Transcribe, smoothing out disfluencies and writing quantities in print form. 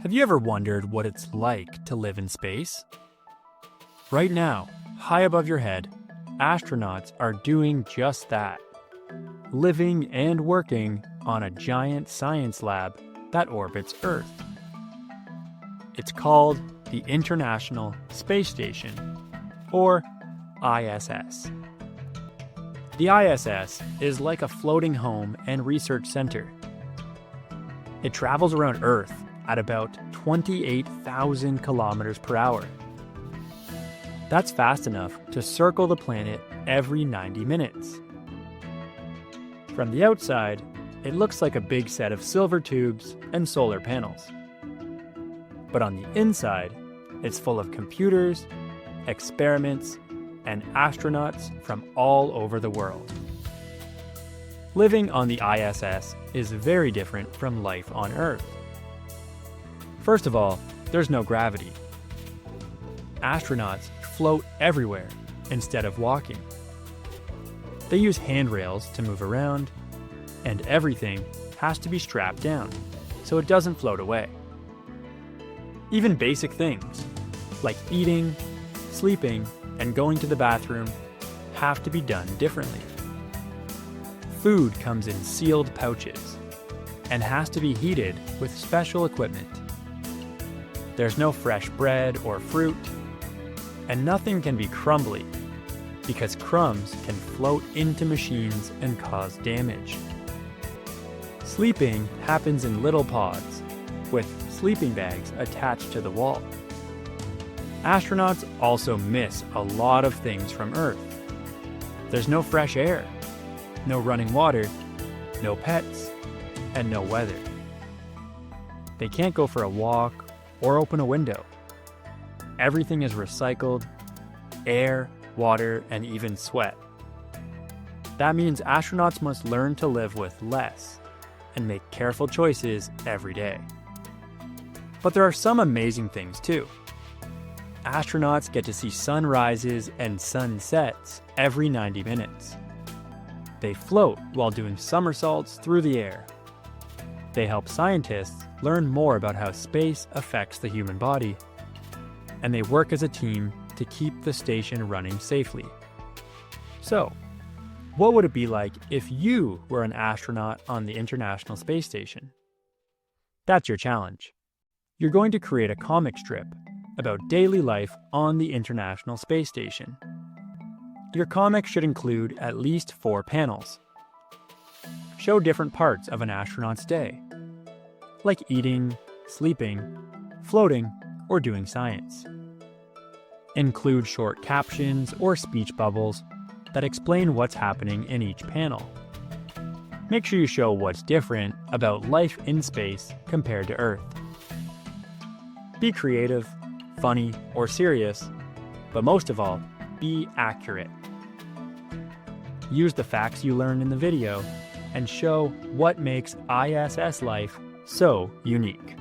Have you ever wondered what it's like to live in space? Right now, high above your head, astronauts are doing just that. Living and working on a giant science lab that orbits Earth. It's called the International Space Station, or ISS. The ISS is like a floating home and research center. It travels around Earth at about 28,000 kilometers per hour. That's fast enough to circle the planet every 90 minutes. From the outside, it looks like a big set of silver tubes and solar panels. But on the inside, it's full of computers, experiments, and astronauts from all over the world. Living on the ISS is very different from life on Earth. First of all, there's no gravity. Astronauts float everywhere instead of walking. They use handrails to move around, and everything has to be strapped down so it doesn't float away. Even basic things, like eating, sleeping, and going to the bathroom, have to be done differently. Food comes in sealed pouches and has to be heated with special equipment. There's no fresh bread or fruit, and nothing can be crumbly because crumbs can float into machines and cause damage. Sleeping happens in little pods with sleeping bags attached to the wall. Astronauts also miss a lot of things from Earth. There's no fresh air, no running water, no pets, and no weather. They can't go for a walk or open a window. Everything is recycled: air, water, and even sweat. That means astronauts must learn to live with less and make careful choices every day. But there are some amazing things too. Astronauts get to see sunrises and sunsets every 90 minutes. They float while doing somersaults through the air. They help scientists learn more about how space affects the human body. And they work as a team to keep the station running safely. So, what would it be like if you were an astronaut on the International Space Station? That's your challenge. You're going to create a comic strip about daily life on the International Space Station. Your comic should include at least 4 panels. Show different parts of an astronaut's day, like eating, sleeping, floating, or doing science. Include short captions or speech bubbles that explain what's happening in each panel. Make sure you show what's different about life in space compared to Earth. Be creative, funny, or serious, but most of all, be accurate. Use the facts you learned in the video and show what makes ISS life so unique.